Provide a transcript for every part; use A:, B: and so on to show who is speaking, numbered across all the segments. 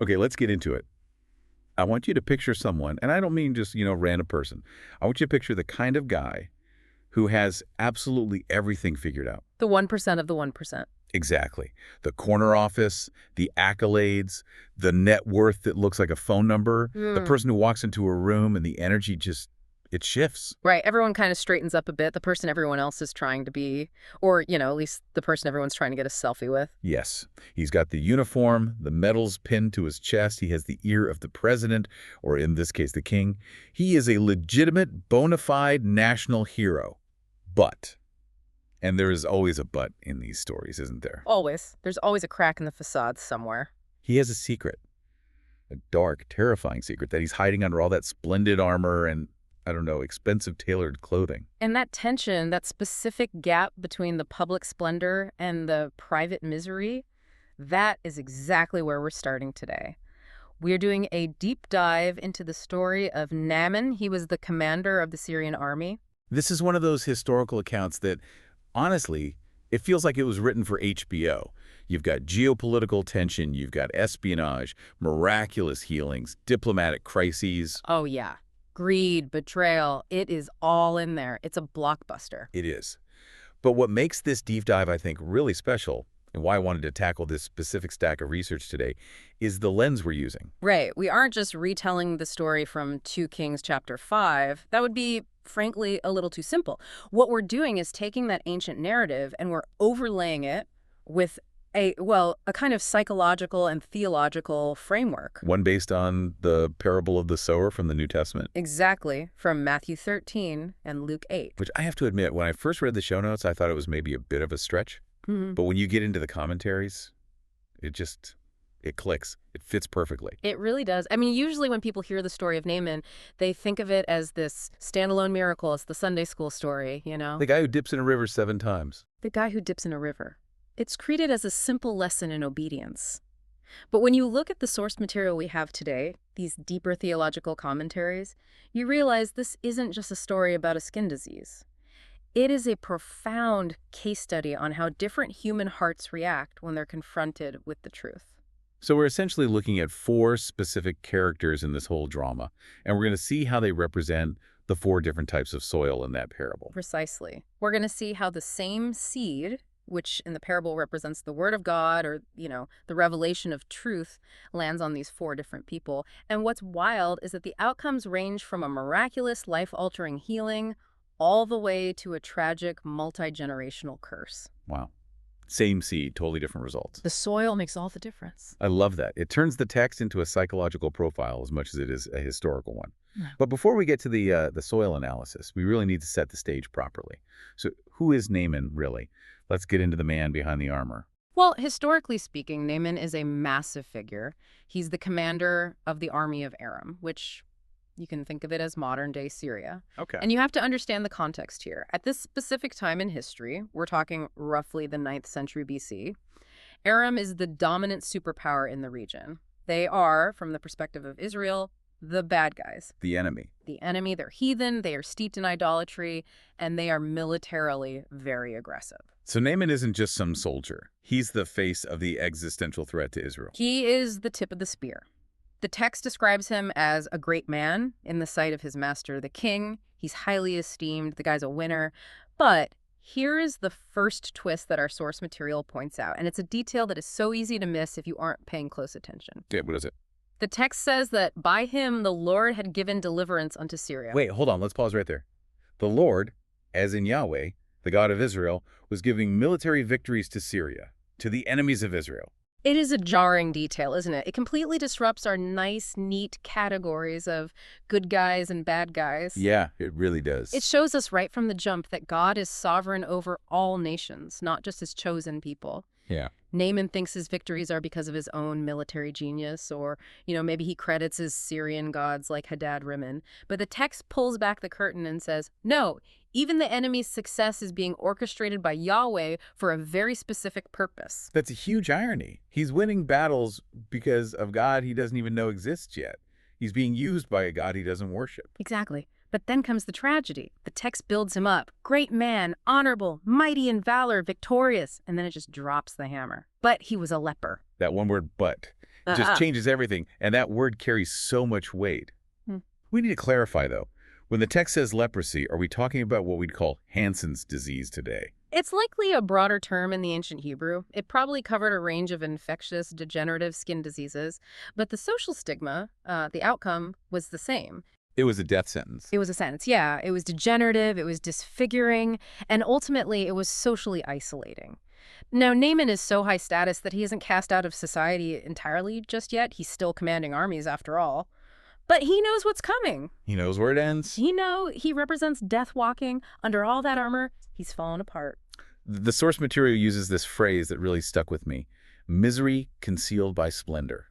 A: Okay, let's get into it. I want you to picture someone, and I don't mean just, random person. I want you to picture the kind of guy who has absolutely everything figured out.
B: The 1% of the 1%.
A: Exactly. The corner office, the accolades, the net worth that looks like a phone number, the person who walks into a room and the energy just, it shifts.
B: Right. Everyone kind of straightens up a bit. The person everyone else is trying to be, or, at least the person everyone's trying to get a selfie with.
A: Yes. He's got the uniform, the medals pinned to his chest. He has the ear of the president, or in this case, the king. He is a legitimate, bona fide national hero. But, and there is always a but in these stories, isn't there?
B: Always. There's always a crack in the facade somewhere.
A: He has a secret, a dark, terrifying secret that he's hiding under all that splendid armor and, I don't know, expensive tailored clothing.
B: And that tension, that specific gap between the public splendor and the private misery, that is exactly where we're starting today. We're doing a deep dive into the story of Naaman. He was the commander of the Syrian army.
A: This is one of those historical accounts that, honestly, it feels like it was written for HBO. You've got geopolitical tension, you've got espionage, miraculous healings, diplomatic crises.
B: Oh, yeah. Greed, betrayal, it is all in there. It's a blockbuster.
A: It is. But what makes this deep dive, I think, really special, and why I wanted to tackle this specific stack of research today, is the lens we're using.
B: Right. We aren't just retelling the story from 2 Kings chapter 5. That would be, frankly, a little too simple. What we're doing is taking that ancient narrative and we're overlaying it with a kind of psychological and theological framework.
A: One based on the parable of the sower from the New Testament.
B: Exactly, from Matthew 13 and Luke 8.
A: Which I have to admit, when I first read the show notes, I thought it was maybe a bit of a stretch. But when you get into the commentaries, it clicks. It fits perfectly.
B: It really does. I mean, usually when people hear the story of Naaman, they think of it as this standalone miracle. It's the Sunday school story,
A: The guy who dips in a river 7 times.
B: The guy who dips in a river. It's treated as a simple lesson in obedience. But when you look at the source material we have today, these deeper theological commentaries, you realize this isn't just a story about a skin disease. It is a profound case study on how different human hearts react when they're confronted with the truth.
A: So we're essentially looking at 4 specific characters in this whole drama, and we're going to see how they represent the 4 different types of soil in that parable.
B: Precisely. We're going to see how the same seed, which in the parable represents the word of God or, the revelation of truth, lands on these 4 different people. And what's wild is that the outcomes range from a miraculous, life-altering healing all the way to a tragic, multi-generational curse.
A: Wow. Same seed, totally different results.
B: The soil makes all the difference.
A: I love that. It turns the text into a psychological profile as much as it is a historical one.
B: Yeah.
A: But before we get to the soil analysis, we really need to set the stage properly. So who is Naaman, really? Let's get into the man behind the armor.
B: Well, historically speaking, Naaman is a massive figure. He's the commander of the army of Aram, which you can think of it as modern-day Syria.
A: Okay.
B: And you have to understand the context here. At this specific time in history, we're talking roughly the 9th century BC, Aram is the dominant superpower in the region. They are, from the perspective of Israel, the bad guys.
A: The enemy.
B: The enemy, they're heathen, they are steeped in idolatry, and they are militarily very aggressive.
A: So Naaman isn't just some soldier. He's the face of the existential threat to Israel.
B: He is the tip of the spear. The text describes him as a great man in the sight of his master, the king. He's highly esteemed. The guy's a winner. But here is the first twist that our source material points out, and it's a detail that is so easy to miss if you aren't paying close attention.
A: Yeah, what is it?
B: The text says that by him the Lord had given deliverance unto Syria.
A: Wait, hold on. Let's pause right there. The Lord, as in Yahweh, the God of Israel, was giving military victories to Syria, to the enemies of Israel.
B: It is a jarring detail, isn't it? It completely disrupts our nice, neat categories of good guys and bad guys.
A: Yeah, it really does.
B: It shows us right from the jump that God is sovereign over all nations, not just his chosen people.
A: Yeah.
B: Naaman thinks his victories are because of his own military genius, or, maybe he credits his Syrian gods like Hadad Rimmon. But the text pulls back the curtain and says, no, even the enemy's success is being orchestrated by Yahweh for a very specific purpose.
A: That's a huge irony. He's winning battles because of God he doesn't even know exists yet. He's being used by a God he doesn't worship.
B: Exactly. But then comes the tragedy. The text builds him up. Great man, honorable, mighty in valor, victorious. And then it just drops the hammer. But he was a leper.
A: That one word, but. Just
B: Ah.
A: changes everything, and that word carries so much weight.
B: Hmm.
A: We need to clarify, though. When the text says leprosy, are we talking about what we'd call Hansen's disease today?
B: It's likely a broader term in the ancient Hebrew. It probably covered a range of infectious, degenerative skin diseases, but the social stigma, the outcome, was the same.
A: It was a death sentence.
B: It was a sentence, yeah. It was degenerative, it was disfiguring, and ultimately it was socially isolating. Now, Naaman is so high status that he isn't cast out of society entirely just yet. He's still commanding armies after all. But he knows what's coming.
A: He knows where it ends.
B: He represents death walking. Under all that armor, he's fallen apart.
A: The source material uses this phrase that really stuck with me: misery concealed by splendor.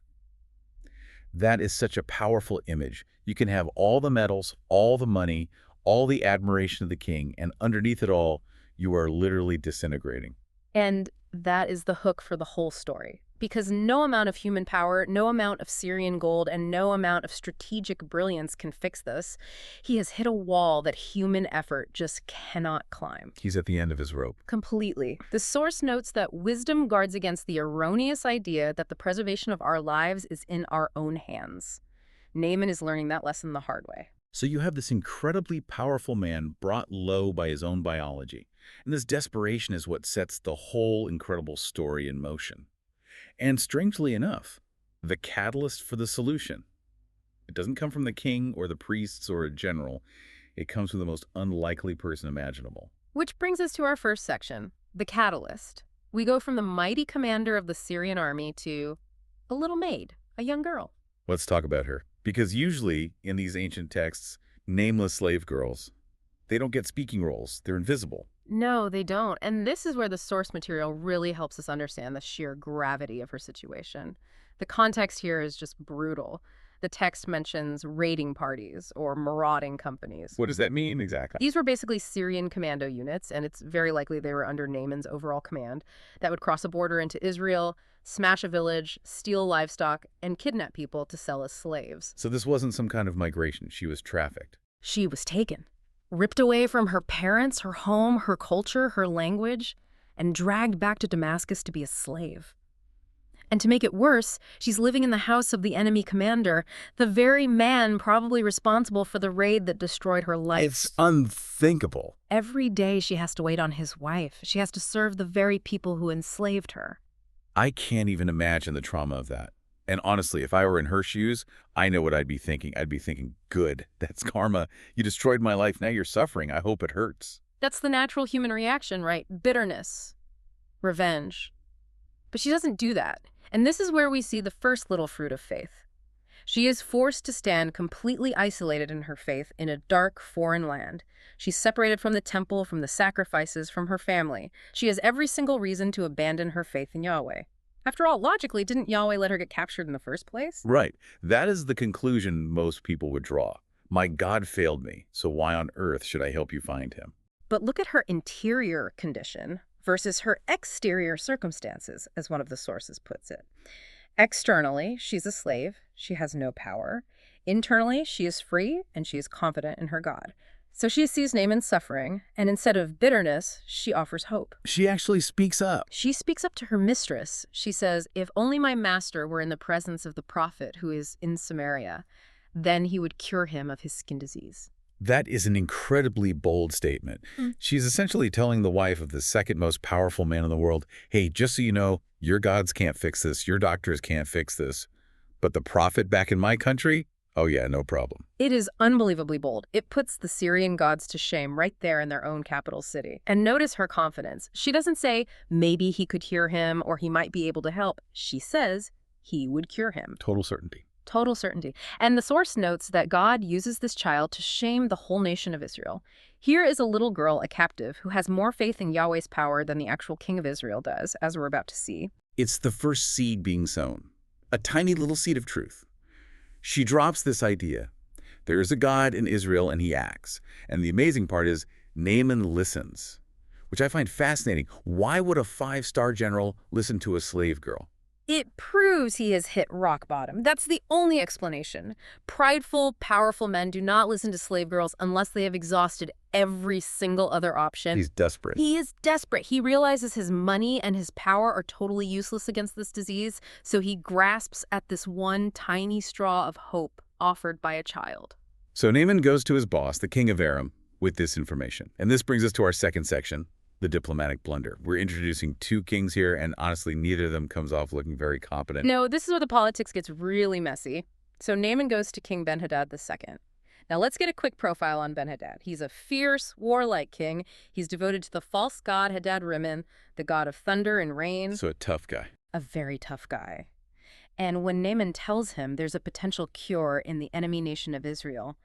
A: That is such a powerful image. You can have all the medals, all the money, all the admiration of the king, and underneath it all, you are literally disintegrating.
B: And that is the hook for the whole story. Because no amount of human power, no amount of Syrian gold, and no amount of strategic brilliance can fix this. He has hit a wall that human effort just cannot climb.
A: He's at the end of his rope.
B: Completely. The source notes that wisdom guards against the erroneous idea that the preservation of our lives is in our own hands. Naaman is learning that lesson the hard way.
A: So you have this incredibly powerful man brought low by his own biology. And this desperation is what sets the whole incredible story in motion. And strangely enough, the catalyst for the solution. It doesn't come from the king or the priests or a general. It comes from the most unlikely person imaginable.
B: Which brings us to our first section, the catalyst. We go from the mighty commander of the Syrian army to a little maid, a young girl.
A: Let's talk about her. Because usually, in these ancient texts, nameless slave girls, they don't get speaking roles. They're invisible.
B: No, they don't. And this is where the source material really helps us understand the sheer gravity of her situation. The context here is just brutal. The text mentions raiding parties or marauding companies.
A: What does that mean exactly?
B: These were basically Syrian commando units, and it's very likely they were under Naaman's overall command, that would cross a border into Israel, smash a village, steal livestock, and kidnap people to sell as slaves.
A: So this wasn't some kind of migration. She was trafficked.
B: She was taken, ripped away from her parents, her home, her culture, her language, and dragged back to Damascus to be a slave. And to make it worse, she's living in the house of the enemy commander, the very man probably responsible for the raid that destroyed her life.
A: It's unthinkable.
B: Every day she has to wait on his wife. She has to serve the very people who enslaved her.
A: I can't even imagine the trauma of that. And honestly, if I were in her shoes, I know what I'd be thinking. I'd be thinking, good, that's karma. You destroyed my life, now you're suffering. I hope it hurts.
B: That's the natural human reaction, right? Bitterness, revenge. But she doesn't do that. And this is where we see the first little fruit of faith. She is forced to stand completely isolated in her faith in a dark, foreign land. She's separated from the temple, from the sacrifices, from her family. She has every single reason to abandon her faith in Yahweh. After all, logically, didn't Yahweh let her get captured in the first place?
A: Right. That is the conclusion most people would draw. My God failed me, so why on earth should I help you find him?
B: But look at her interior condition versus her exterior circumstances, as one of the sources puts it. Externally, she's a slave. She has no power. Internally, she is free and she is confident in her God. So she sees Naaman suffering, and instead of bitterness, she offers hope.
A: She actually speaks up.
B: She speaks up to her mistress. She says, if only my master were in the presence of the prophet who is in Samaria, then he would cure him of his skin disease.
A: That is an incredibly bold statement. She's essentially telling the wife of the second most powerful man in the world, hey, just so you know, your gods can't fix this, your doctors can't fix this, but the prophet back in my country, oh yeah, no problem.
B: It is unbelievably bold. It puts the Syrian gods to shame right there in their own capital city. And notice her confidence. She doesn't say, maybe he could hear him or he might be able to help. She says, he would cure him.
A: Total certainty.
B: Total certainty. And the source notes that God uses this child to shame the whole nation of Israel. Here is a little girl, a captive, who has more faith in Yahweh's power than the actual king of Israel does, as we're about to see.
A: It's the first seed being sown, a tiny little seed of truth. She drops this idea. There is a God in Israel and he acts. And the amazing part is Naaman listens, which I find fascinating. Why would a 5-star general listen to a slave girl?
B: It proves he has hit rock bottom. That's the only explanation. Prideful, powerful men do not listen to slave girls unless they have exhausted every single other option.
A: He's desperate.
B: He is desperate. He realizes his money and his power are totally useless against this disease, so he grasps at this one tiny straw of hope offered by a child.
A: So Naaman goes to his boss, the king of Aram, with this information. And this brings us to our second section, the diplomatic blunder. We're introducing two kings here, and honestly, neither of them comes off looking very competent.
B: No, this is where the politics gets really messy. So Naaman goes to King Ben-Hadad II. Now let's get a quick profile on Ben-Hadad. He's a fierce, warlike king. He's devoted to the false god Hadad-Rimmon, the god of thunder and rain.
A: So a tough guy.
B: A very tough guy. And when Naaman tells him there's a potential cure in the enemy nation of Israel,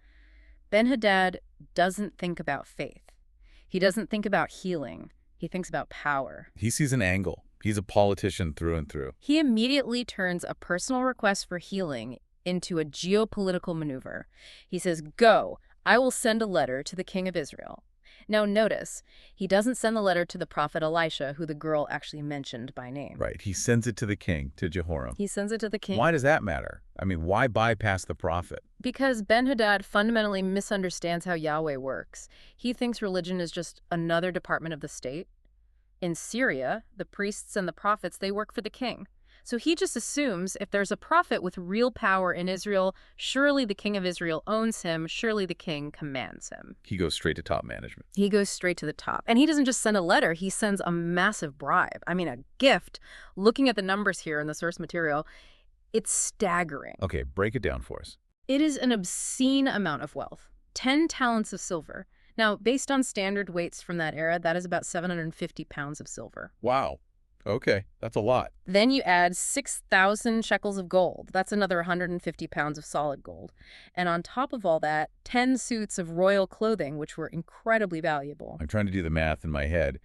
B: Ben-Hadad doesn't think about faith. He doesn't think about healing. He thinks about power.
A: He sees an angle. He's a politician through and through.
B: He immediately turns a personal request for healing into a geopolitical maneuver. He says, "Go, I will send a letter to the king of Israel." Now notice, he doesn't send the letter to the prophet Elisha, who the girl actually mentioned by name.
A: Right. He sends it to the king, to Jehoram.
B: He sends it to the king.
A: Why does that matter? I mean, why bypass the prophet?
B: Because Ben-Hadad fundamentally misunderstands how Yahweh works. He thinks religion is just another department of the state. In Syria, the priests and the prophets, they work for the king. So he just assumes if there's a prophet with real power in Israel, surely the king of Israel owns him, surely the king commands him.
A: He goes straight to top management.
B: He goes straight to the top. And he doesn't just send a letter, he sends a massive bribe. I mean, a gift. Looking at the numbers here in the source material, it's staggering.
A: Okay, break it down for us.
B: It is an obscene amount of wealth. 10 talents of silver. Now, based on standard weights from that era, that is about 750 pounds of silver.
A: Wow. Okay, that's a lot.
B: Then you add 6,000 shekels of gold. That's another 150 pounds of solid gold. And on top of all that, 10 suits of royal clothing, which were incredibly valuable.
A: I'm trying to do the math in my head.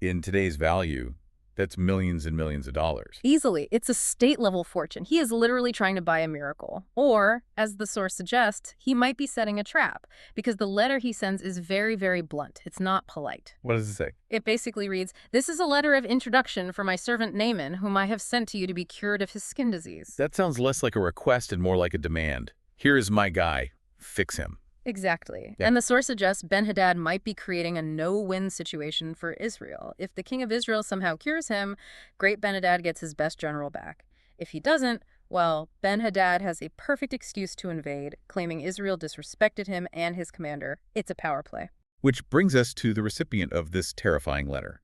A: In today's value, that's millions and millions of dollars.
B: Easily. It's a state-level fortune. He is literally trying to buy a miracle. Or, as the source suggests, he might be setting a trap, because the letter he sends is very, very blunt. It's not polite.
A: What does it say?
B: It basically reads, "This is a letter of introduction for my servant Naaman, whom I have sent to you to be cured of his skin disease."
A: That sounds less like a request and more like a demand. Here is my guy. Fix him.
B: Exactly.
A: Yeah.
B: And the source suggests Ben-Hadad might be creating a no-win situation for Israel. If the king of Israel somehow cures him, great Ben-Hadad gets his best general back. If he doesn't, well, Ben-Hadad has a perfect excuse to invade, claiming Israel disrespected him and his commander. It's a power play.
A: Which brings us to the recipient of this terrifying letter,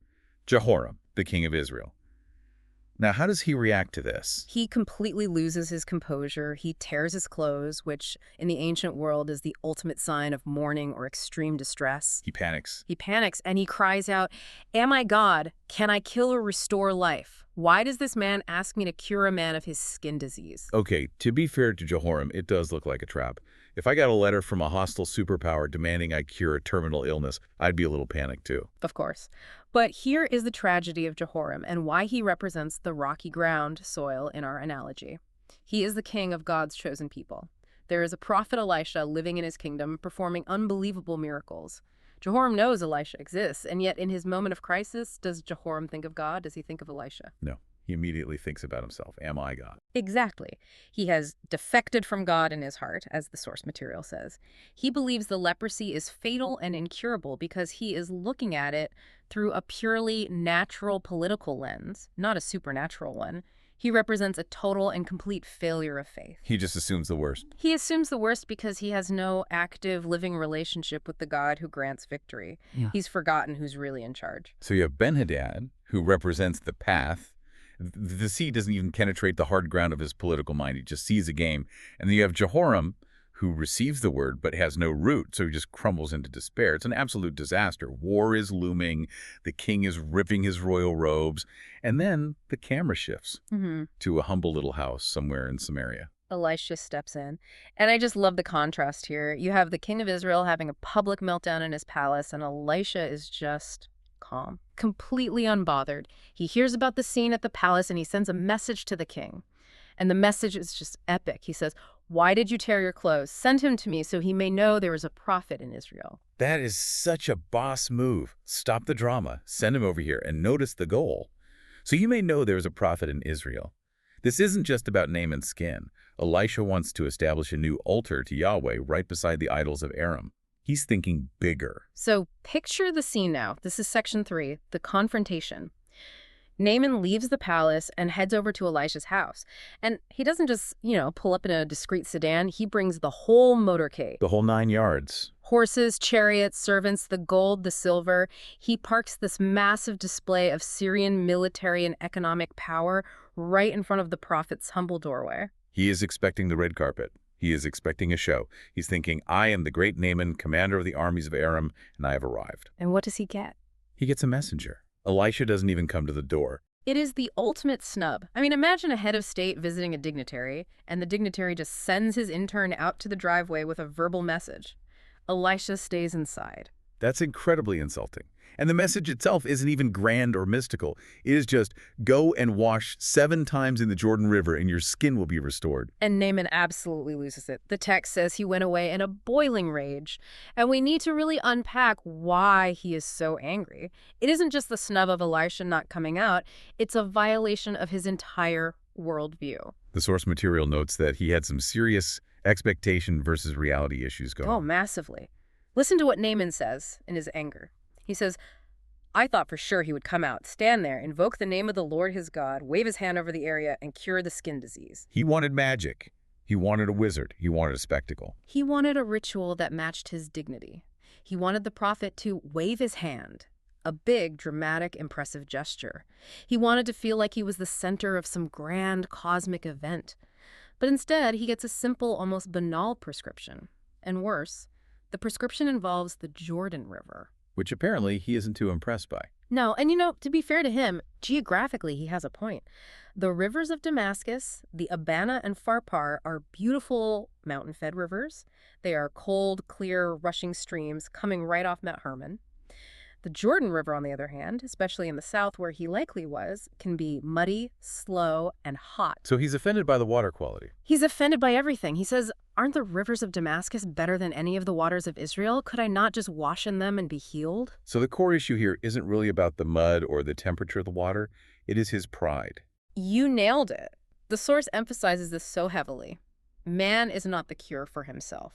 A: Jehoram, the king of Israel. Now, how does he react to this?
B: He completely loses his composure. He tears his clothes, which in the ancient world is the ultimate sign of mourning or extreme distress.
A: He panics.
B: He panics and he cries out, "Am I God? Can I kill or restore life? Why does this man ask me to cure a man of his skin disease?"
A: Okay, to be fair to Jehoram, it does look like a trap. If I got a letter from a hostile superpower demanding I cure a terminal illness, I'd be a little panicked too.
B: Of course. But here is the tragedy of Jehoram and why he represents the rocky ground soil in our analogy. He is the king of God's chosen people. There is a prophet Elisha living in his kingdom, performing unbelievable miracles. Jehoram knows Elisha exists, and yet in his moment of crisis, does Jehoram think of God? Does he think of Elisha?
A: No, he immediately thinks about himself. Am I God?
B: Exactly. He has defected from God in his heart, as the source material says. He believes the leprosy is fatal and incurable because he is looking at it through a purely natural political lens, not a supernatural one. He represents a total and complete failure of faith.
A: He just assumes the worst.
B: He assumes the worst because he has no active living relationship with the God who grants victory.
C: Yeah.
B: He's forgotten who's really in charge.
A: So you have Ben-Hadad, who represents the path. The seed doesn't even penetrate the hard ground of his political mind. He just sees a game. And then you have Jehoram, who receives the word but has no root, so he just crumbles into despair. It's an absolute disaster. War is looming. The king is ripping his royal robes. And then the camera shifts to a humble little house somewhere in Samaria.
B: Elisha steps in. And I just love the contrast here. You have the king of Israel having a public meltdown in his palace, and Elisha is just calm, completely unbothered. He hears about the scene at the palace, and he sends a message to the king. And the message is just epic. He says, "Why did you tear your clothes? Send him to me so he may know there is a prophet in Israel."
A: That is such a boss move. Stop the drama. Send him over here and notice the goal. So you may know there is a prophet in Israel. This isn't just about Naaman's skin. Elisha wants to establish a new altar to Yahweh right beside the idols of Aram. He's thinking bigger.
B: So picture the scene now. This is section 3, the confrontation. Naaman leaves the palace and heads over to Elisha's house. And he doesn't just, pull up in a discreet sedan. He brings the whole motorcade.
A: The whole 9 yards.
B: Horses, chariots, servants, the gold, the silver. He parks this massive display of Syrian military and economic power right in front of the prophet's humble doorway.
A: He is expecting the red carpet. He is expecting a show. He's thinking, I am the great Naaman, commander of the armies of Aram, and I have arrived.
B: And what does he get?
A: He gets a messenger. Elisha doesn't even come to the door.
B: It is the ultimate snub. I mean, imagine a head of state visiting a dignitary, and the dignitary just sends his intern out to the driveway with a verbal message. Elisha stays inside.
A: That's incredibly insulting. And the message itself isn't even grand or mystical. It is just, go and wash 7 times in the Jordan River and your skin will be restored.
B: And Naaman absolutely loses it. The text says he went away in a boiling rage. And we need to really unpack why he is so angry. It isn't just the snub of Elisha not coming out. It's a violation of his entire worldview.
A: The source material notes that he had some serious expectation versus reality issues going on.
B: Oh, massively. Listen to what Naaman says in his anger. He says, I thought for sure he would come out, stand there, invoke the name of the Lord his God, wave his hand over the area, and cure the skin disease.
A: He wanted magic. He wanted a wizard. He wanted a spectacle.
B: He wanted a ritual that matched his dignity. He wanted the prophet to wave his hand, a big, dramatic, impressive gesture. He wanted to feel like he was the center of some grand cosmic event. But instead, he gets a simple, almost banal prescription. And worse, the prescription involves the Jordan River.
A: Which apparently he isn't too impressed by.
B: No, and to be fair to him, geographically he has a point. The rivers of Damascus, the Abana and Pharpar, are beautiful mountain-fed rivers. They are cold, clear, rushing streams coming right off Mount Hermon. The Jordan River, on the other hand, especially in the south where he likely was, can be muddy, slow, and hot.
A: So he's offended by the water quality.
B: He's offended by everything. He says, aren't the rivers of Damascus better than any of the waters of Israel? Could I not just wash in them and be healed?
A: So the core issue here isn't really about the mud or the temperature of the water. It is his pride.
B: You nailed it. The source emphasizes this so heavily. Man is not the cure for himself.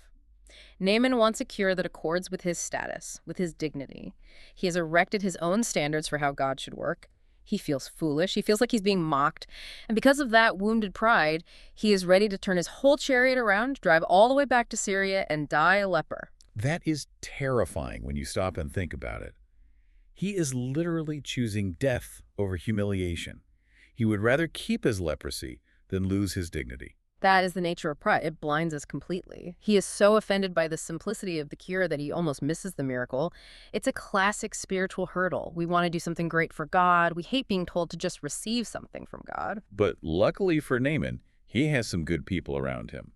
B: Naaman wants a cure that accords with his status, with his dignity. He has erected his own standards for how God should work. He feels foolish. He feels like he's being mocked. And because of that wounded pride, he is ready to turn his whole chariot around, drive all the way back to Syria, and die a leper.
A: That is terrifying when you stop and think about it. He is literally choosing death over humiliation. He would rather keep his leprosy than lose his dignity.
B: That is the nature of pride. It blinds us completely. He is so offended by the simplicity of the cure that he almost misses the miracle. It's a classic spiritual hurdle. We want to do something great for God. We hate being told to just receive something from God.
A: But luckily for Naaman, he has some good people around him.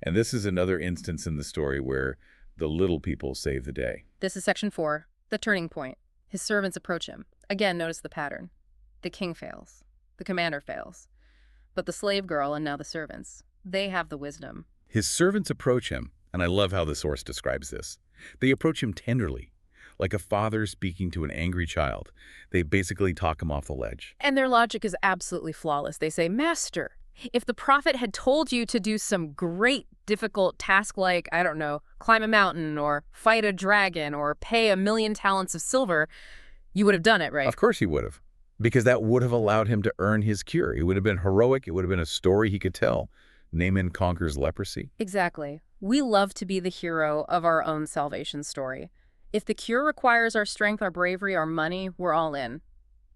A: And this is another instance in the story where the little people save the day.
B: This is section 4, the turning point. His servants approach him. Again, notice the pattern. The king fails. The commander fails. But the slave girl and now the servants, they have the wisdom.
A: His servants approach him, and I love how the source describes this. They approach him tenderly, like a father speaking to an angry child. They basically talk him off the ledge.
B: And their logic is absolutely flawless. They say, Master, if the prophet had told you to do some great, difficult task like, I don't know, climb a mountain or fight a dragon or pay 1,000,000 talents of silver, you would have done it, right?
A: Of course he would have, because that would have allowed him to earn his cure. It would have been heroic. It would have been a story he could tell. Naaman conquers leprosy.
B: Exactly. We love to be the hero of our own salvation story. If the cure requires our strength, our bravery, our money, we're all in.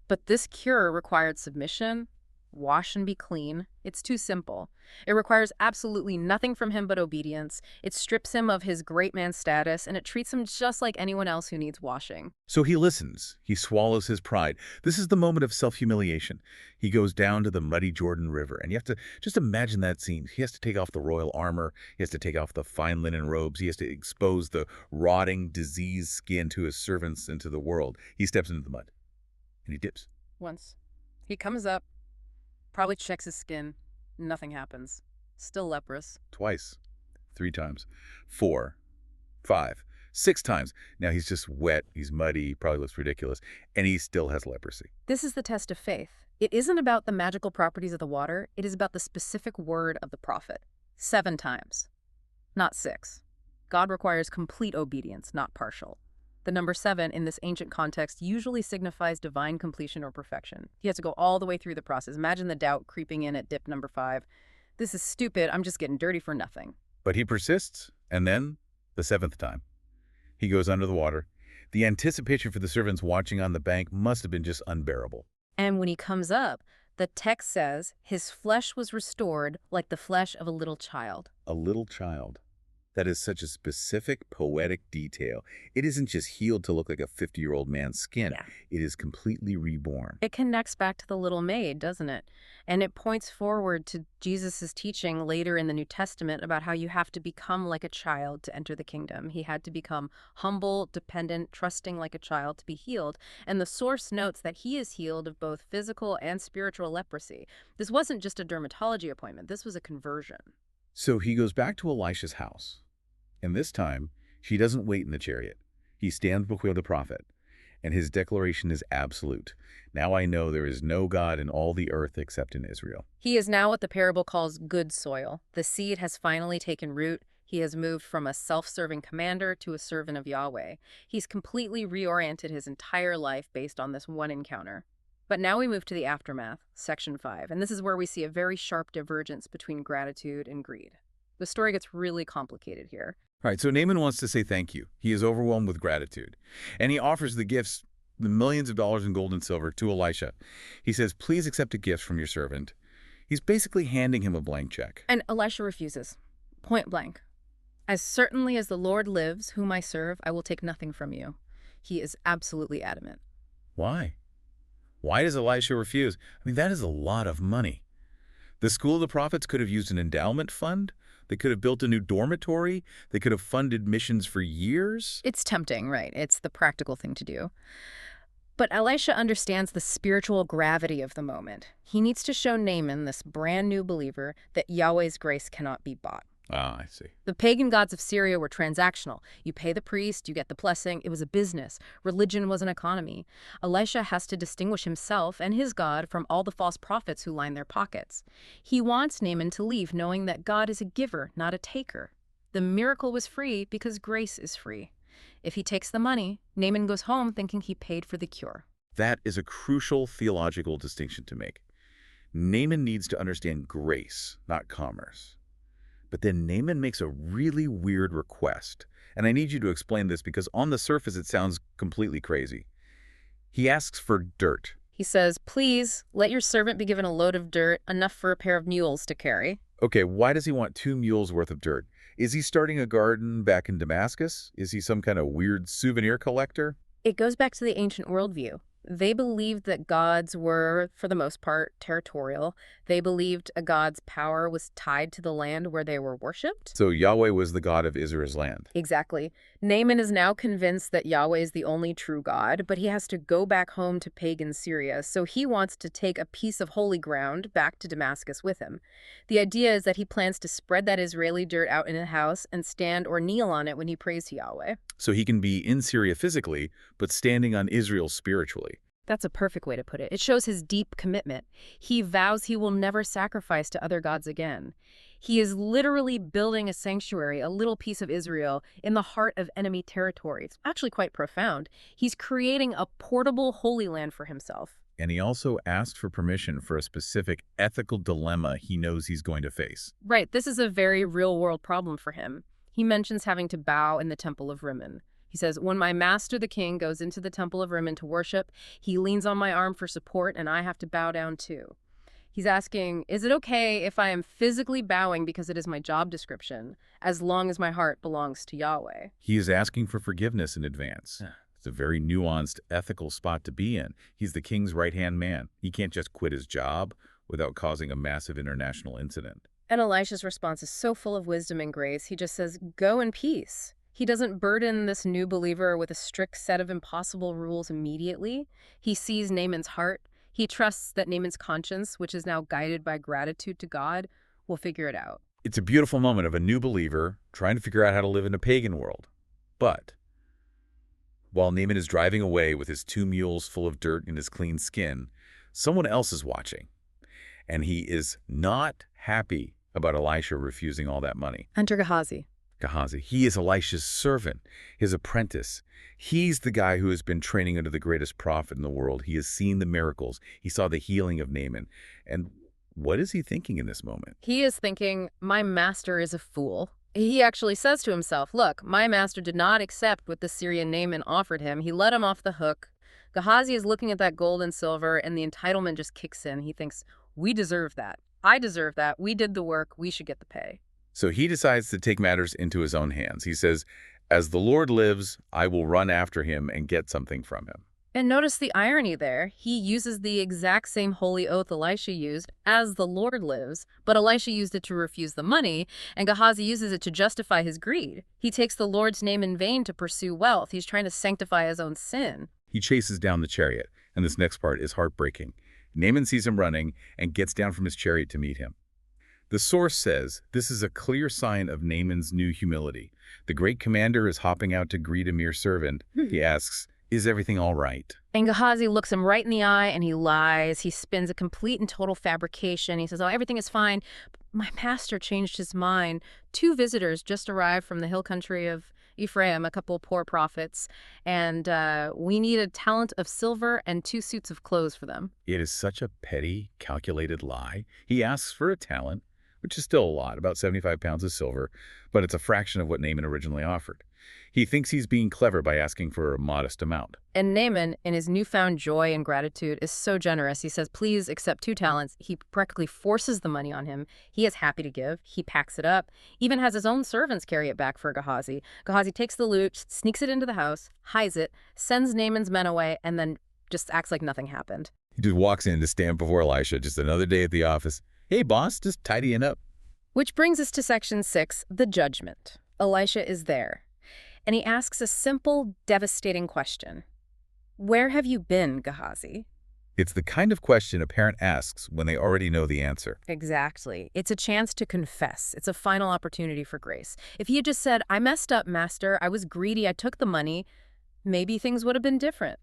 B: But this cure required submission, wash and be clean. It's too simple. It requires absolutely nothing from him but obedience. It strips him of his great man status, and it treats him just like anyone else who needs washing.
A: So he listens. He swallows his pride. This is the moment of self-humiliation. He goes down to the muddy Jordan River, and you have to just imagine that scene. He has to take off the royal armor. He has to take off the fine linen robes. He has to expose the rotting, diseased skin to his servants and to the world. He steps into the mud, and he dips.
B: Once. He comes up, probably checks his skin. Nothing happens. Still leprous.
A: Twice. 3 times. 4. 5. 6 times. Now he's just wet. He's muddy. He probably looks ridiculous. And he still has leprosy.
B: This is the test of faith. It isn't about the magical properties of the water, it is about the specific word of the prophet. 7 times, not 6. God requires complete obedience, not partial. The number 7 in this ancient context usually signifies divine completion or perfection. He has to go all the way through the process. Imagine the doubt creeping in at dip number 5. This is stupid, I'm just getting dirty for nothing.
A: But he persists, and then, the 7th time, he goes under the water. The anticipation for the servants watching on the bank must have been just unbearable.
B: And when he comes up, the text says, his flesh was restored like the flesh of a little child.
A: A little child. That is such a specific, poetic detail. It isn't just healed to look like a 50-year-old man's skin.
B: Yeah.
A: It is completely reborn.
B: It connects back to the little maid, doesn't it? And it points forward to Jesus' teaching later in the New Testament about how you have to become like a child to enter the kingdom. He had to become humble, dependent, trusting like a child to be healed. And the source notes that he is healed of both physical and spiritual leprosy. This wasn't just a dermatology appointment. This was a conversion.
A: So he goes back to Elisha's house. And this time, she doesn't wait in the chariot. He stands before the prophet, and his declaration is absolute. Now I know there is no God in all the earth except in Israel.
B: He is now what the parable calls good soil. The seed has finally taken root. He has moved from a self-serving commander to a servant of Yahweh. He's completely reoriented his entire life based on this one encounter. But now we move to the aftermath, section 5, and this is where we see a very sharp divergence between gratitude and greed. The story gets really complicated here.
A: All right, so Naaman wants to say thank you. He is overwhelmed with gratitude. And he offers the gifts, the millions of dollars in gold and silver, to Elisha. He says, please accept a gift from your servant. He's basically handing him a blank check.
B: And Elisha refuses, point blank. As certainly as the Lord lives, whom I serve, I will take nothing from you. He is absolutely adamant.
A: Why? Why does Elisha refuse? I mean, that is a lot of money. The School of the Prophets could have used an endowment fund. They could have built a new dormitory. They could have funded missions for years.
B: It's tempting, right? It's the practical thing to do. But Elisha understands the spiritual gravity of the moment. He needs to show Naaman, this brand new believer, that Yahweh's grace cannot be bought.
A: Ah, I see.
B: The pagan gods of Syria were transactional. You pay the priest, you get the blessing. It was a business. Religion was an economy. Elisha has to distinguish himself and his God from all the false prophets who line their pockets. He wants Naaman to leave knowing that God is a giver, not a taker. The miracle was free because grace is free. If he takes the money, Naaman goes home thinking he paid for the cure.
A: That is a crucial theological distinction to make. Naaman needs to understand grace, not commerce. But then Naaman makes a really weird request. And I need you to explain this because on the surface it sounds completely crazy. He asks for dirt.
B: He says, please, let your servant be given a load of dirt, enough for a pair of mules to carry.
A: Okay, why does he want 2 mules worth of dirt? Is he starting a garden back in Damascus? Is he some kind of weird souvenir collector?
B: It goes back to the ancient worldview. They believed that gods were, for the most part, territorial. They believed a god's power was tied to the land where they were worshipped.
A: So Yahweh was the God of Israel's land.
B: Exactly. Naaman is now convinced that Yahweh is the only true God, but he has to go back home to pagan Syria, so he wants to take a piece of holy ground back to Damascus with him. The idea is that he plans to spread that Israeli dirt out in a house and stand or kneel on it when he prays to Yahweh.
A: So he can be in Syria physically, but standing on Israel spiritually.
B: That's a perfect way to put it. It shows his deep commitment. He vows he will never sacrifice to other gods again. He is literally building a sanctuary, a little piece of Israel, in the heart of enemy territory. It's actually quite profound. He's creating a portable holy land for himself.
A: And he also asked for permission for a specific ethical dilemma he knows he's going to face.
B: Right, this is a very real-world problem for him. He mentions having to bow in the temple of Rimmon. He says, when my master, the king, goes into the temple of Rimmon to worship, he leans on my arm for support, and I have to bow down too. He's asking, is it okay if I am physically bowing because it is my job description, as long as my heart belongs to Yahweh?
A: He is asking for forgiveness in advance. It's a very nuanced, ethical spot to be in. He's the king's right-hand man. He can't just quit his job without causing a massive international incident.
B: And Elisha's response is so full of wisdom and grace. He just says, go in peace. He doesn't burden this new believer with a strict set of impossible rules immediately. He sees Naaman's heart. He trusts that Naaman's conscience, which is now guided by gratitude to God, will figure it out.
A: It's a beautiful moment of a new believer trying to figure out how to live in a pagan world. But while Naaman is driving away with his 2 mules full of dirt in his clean skin, Someone else is watching, and he is not happy about Elisha refusing all that money.
B: Enter Gehazi.
A: Gehazi, he is Elisha's servant, his apprentice. He's the guy who has been training under the greatest prophet in the world. He has seen the miracles. He saw the healing of Naaman. And what is he thinking in this moment?
B: He is thinking, my master is a fool. He actually says to himself, look, my master did not accept what the Syrian Naaman offered him. He let him off the hook. Gehazi is looking at that gold and silver, and the entitlement just kicks in. He thinks, we deserve that. I deserve that. We did the work. We should get the pay.
A: So he decides to take matters into his own hands. He says, as the Lord lives, I will run after him and get something from him.
B: And notice the irony there. He uses the exact same holy oath Elisha used, as the Lord lives, but Elisha used it to refuse the money, and Gehazi uses it to justify his greed. He takes the Lord's name in vain to pursue wealth. He's trying to sanctify his own sin.
A: He chases down the chariot, and this next part is heartbreaking. Naaman sees him running and gets down from his chariot to meet him. The source says this is a clear sign of Naaman's new humility. The great commander is hopping out to greet a mere servant. He asks, is everything all right?
B: And Gehazi looks him right in the eye and he lies. He spins a complete and total fabrication. He says, oh, everything is fine. But my master changed his mind. 2 visitors just arrived from the hill country of Ephraim, a couple of poor prophets, and we need a talent of silver and 2 suits of clothes for them.
A: It is such a petty, calculated lie. He asks for a talent, which is still a lot, about 75 pounds of silver, but it's a fraction of what Naaman originally offered. He thinks he's being clever by asking for a modest amount.
B: And Naaman, in his newfound joy and gratitude, is so generous. He says, please accept 2 talents. He practically forces the money on him. He is happy to give. He packs it up, even has his own servants carry it back for Gehazi. Gehazi takes the loot, sneaks it into the house, hides it, sends Naaman's men away, and then just acts like nothing happened.
A: He just walks in to stand before Elisha, just another day at the office. Hey, boss, just tidying up.
B: Which brings us to section 6, the judgment. Elisha is there, and he asks a simple, devastating question. Where have you been, Gehazi?
A: It's the kind of question a parent asks when they already know the answer.
B: Exactly. It's a chance to confess. It's a final opportunity for grace. If he had just said, I messed up, master, I was greedy, I took the money, maybe things would have been different.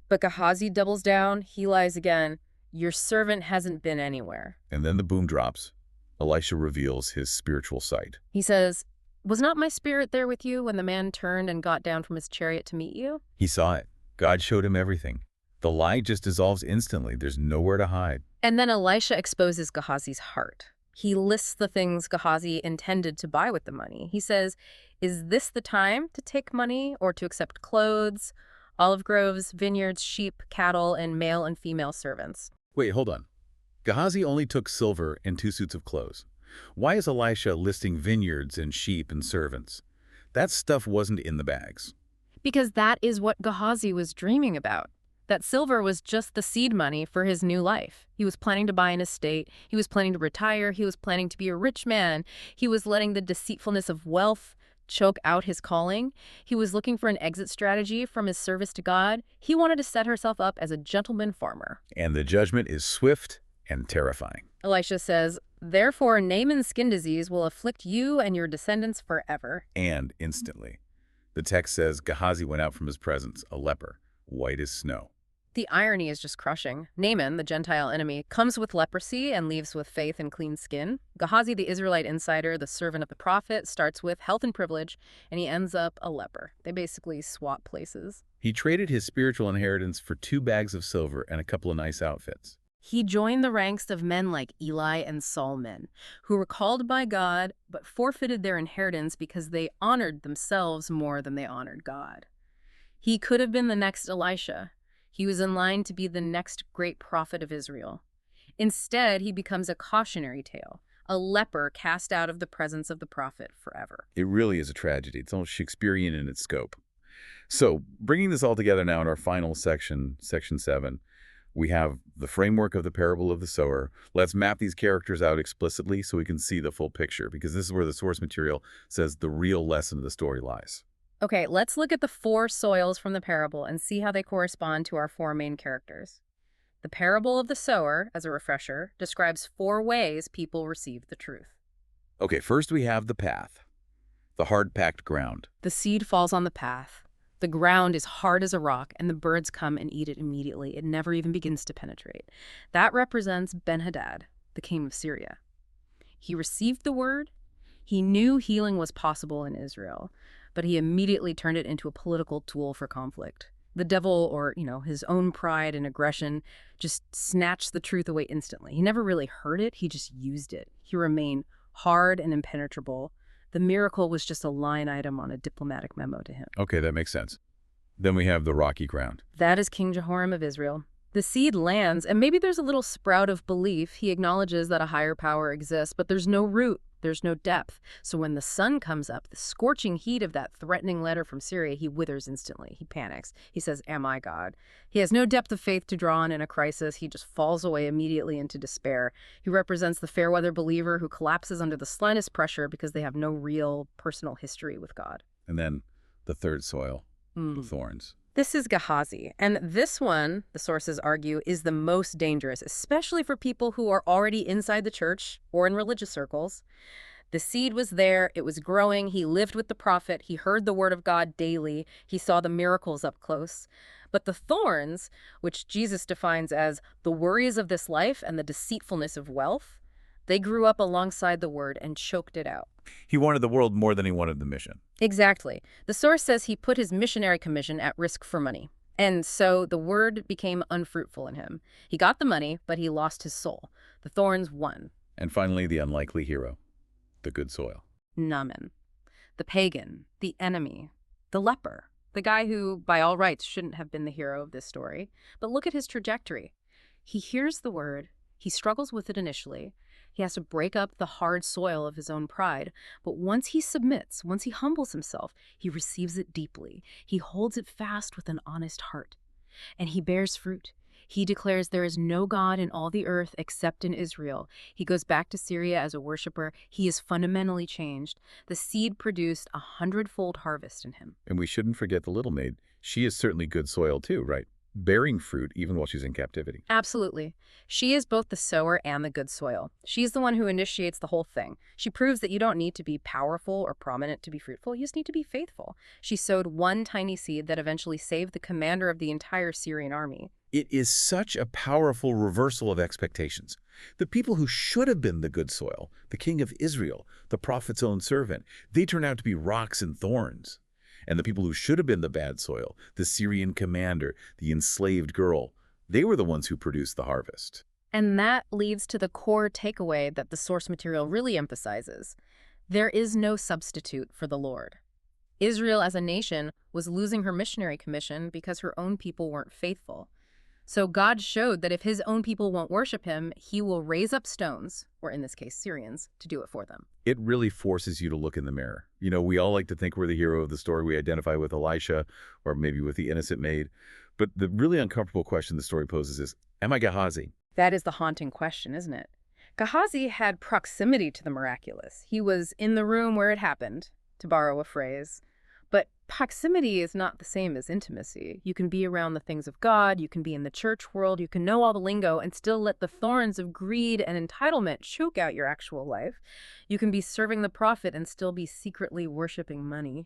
B: But Gehazi doubles down, he lies again. Your servant hasn't been anywhere.
A: And then the boom drops. Elisha reveals his spiritual sight.
B: He says, was not my spirit there with you when the man turned and got down from his chariot to meet you?
A: He saw it. God showed him everything. The lie just dissolves instantly. There's nowhere to hide.
B: And then Elisha exposes Gehazi's heart. He lists the things Gehazi intended to buy with the money. He says, is this the time to take money or to accept clothes, olive groves, vineyards, sheep, cattle, and male and female servants?
A: Wait, hold on. Gehazi only took silver and 2 suits of clothes. Why is Elisha listing vineyards and sheep and servants? That stuff wasn't in the bags.
B: Because that is what Gehazi was dreaming about. That silver was just the seed money for his new life. He was planning to buy an estate. He was planning to retire. He was planning to be a rich man. He was letting the deceitfulness of wealth choke out his calling. He was looking for an exit strategy from his service to God. He wanted to set herself up as a gentleman farmer.
A: And the judgment is swift and terrifying.
B: Elisha says, therefore Naaman's skin disease will afflict you and your descendants forever.
A: And instantly. The text says Gehazi went out from his presence, a leper, white as snow.
B: The irony is just crushing. Naaman, the Gentile enemy, comes with leprosy and leaves with faith and clean skin. Gehazi, the Israelite insider, the servant of the prophet, starts with health and privilege, and he ends up a leper. They basically swap places.
A: He traded his spiritual inheritance for 2 bags of silver and a couple of nice outfits.
B: He joined the ranks of men like Eli and Saul men, who were called by God but forfeited their inheritance because they honored themselves more than they honored God. He could have been the next Elisha. He was in line to be the next great prophet of Israel. Instead, he becomes a cautionary tale, a leper cast out of the presence of the prophet forever.
A: It really is a tragedy. It's almost Shakespearean in its scope. So, bringing this all together now in our final section, section 7, we have the framework of the parable of the sower. Let's map these characters out explicitly so we can see the full picture, because this is where the source material says the real lesson of the story lies.
B: Okay, let's look at the 4 soils from the parable and see how they correspond to our 4 main characters. The parable of the sower, as a refresher, describes 4 ways people receive the truth.
A: Okay, first we have the path, the hard-packed ground.
B: The seed falls on the path. The ground is hard as a rock, and the birds come and eat it immediately. It never even begins to penetrate. That represents Ben-Hadad, the king of Syria. He received the word. He knew healing was possible in Israel, but he immediately turned it into a political tool for conflict. The devil, or, his own pride and aggression, just snatched the truth away instantly. He never really heard it, he just used it. He remained hard and impenetrable. The miracle was just a line item on a diplomatic memo to him.
A: Okay, that makes sense. Then we have the rocky ground.
B: That is King Jehoram of Israel. The seed lands, and maybe there's a little sprout of belief. He acknowledges that a higher power exists, but there's no root. There's no depth. So when the sun comes up, the scorching heat of that threatening letter from Syria, he withers instantly. He panics. He says, "Am I God?" He has no depth of faith to draw on in a crisis. He just falls away immediately into despair. He represents the fair weather believer who collapses under the slightest pressure because they have no real personal history with God.
A: And then the third soil, the thorns.
B: This is Gehazi, and this one, the sources argue, is the most dangerous, especially for people who are already inside the church or in religious circles. The seed was there, it was growing, he lived with the prophet, he heard the word of God daily, he saw the miracles up close. But the thorns, which Jesus defines as the worries of this life and the deceitfulness of wealth, they grew up alongside the word and choked it out.
A: He wanted the world more than he wanted the mission.
B: Exactly. The source says he put his missionary commission at risk for money. And so the word became unfruitful in him. He got the money, but he lost his soul. The thorns won.
A: And finally, the unlikely hero, the good soil.
B: Naaman, the pagan, the enemy, the leper, the guy who, by all rights, shouldn't have been the hero of this story. But look at his trajectory. He hears the word, he struggles with it initially, he has to break up the hard soil of his own pride. But once he submits, once he humbles himself, he receives it deeply. He holds it fast with an honest heart. And he bears fruit. He declares there is no God in all the earth except in Israel. He goes back to Syria as a worshiper. He is fundamentally changed. The seed produced 100-fold harvest in him.
A: And we shouldn't forget the little maid. She is certainly good soil too, right? Bearing fruit even while she's in captivity.
B: Absolutely. She is both the sower and the good soil. She's the one who initiates the whole thing. She proves that you don't need to be powerful or prominent to be fruitful. You just need to be faithful. She sowed one tiny seed that eventually saved the commander of the entire Syrian army.
A: It is such a powerful reversal of expectations. The people who should have been the good soil, the king of Israel, the prophet's own servant, they turn out to be rocks and thorns. And the people who should have been the bad soil, the Syrian commander, the enslaved girl, they were the ones who produced the harvest.
B: And that leads to the core takeaway that the source material really emphasizes. There is no substitute for the Lord. Israel as a nation was losing her missionary commission because her own people weren't faithful. So God showed that if his own people won't worship him, he will raise up stones, or in this case Syrians, to do it for them.
A: It really forces you to look in the mirror. You know, we all like to think we're the hero of the story. We identify with Elisha or maybe with the innocent maid. But the really uncomfortable question the story poses is, am I Gehazi?
B: That is the haunting question, isn't it? Gehazi had proximity to the miraculous. He was in the room where it happened, to borrow a phrase. But proximity is not the same as intimacy. You can be around the things of God, you can be in the church world, you can know all the lingo and still let the thorns of greed and entitlement choke out your actual life. You can be serving the prophet and still be secretly worshiping money.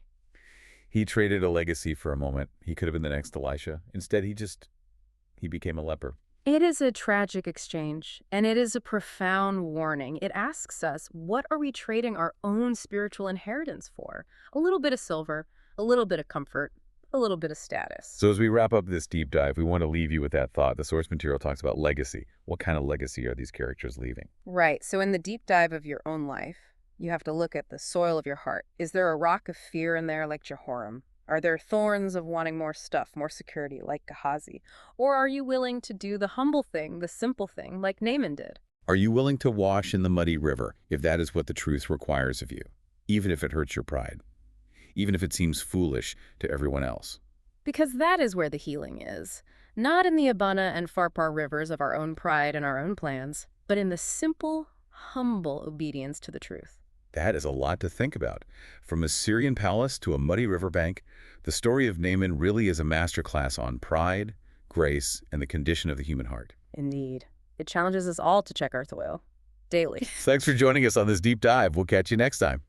A: He traded a legacy for a moment. He could have been the next Elisha. Instead, he became a leper.
B: It is a tragic exchange, and it is a profound warning. It asks us, what are we trading our own spiritual inheritance for? A little bit of silver, a little bit of comfort, a little bit of status.
A: So as we wrap up this deep dive, we want to leave you with that thought. The source material talks about legacy. What kind of legacy are these characters leaving?
B: Right. So in the deep dive of your own life, you have to look at the soil of your heart. Is there a rock of fear in there like Jehoram? Are there thorns of wanting more stuff, more security, like Gehazi? Or are you willing to do the humble thing, the simple thing, like Naaman did?
A: Are you willing to wash in the muddy river if that is what the truth requires of you, even if it hurts your pride, even if it seems foolish to everyone else?
B: Because that is where the healing is. Not in the Abana and Pharpar rivers of our own pride and our own plans, but in the simple, humble obedience to the truth.
A: That is a lot to think about. From a Syrian palace to a muddy riverbank, the story of Naaman really is a masterclass on pride, grace, and the condition of the human heart.
B: Indeed. It challenges us all to check our soil daily.
A: Thanks for joining us on this deep dive. We'll catch you next time.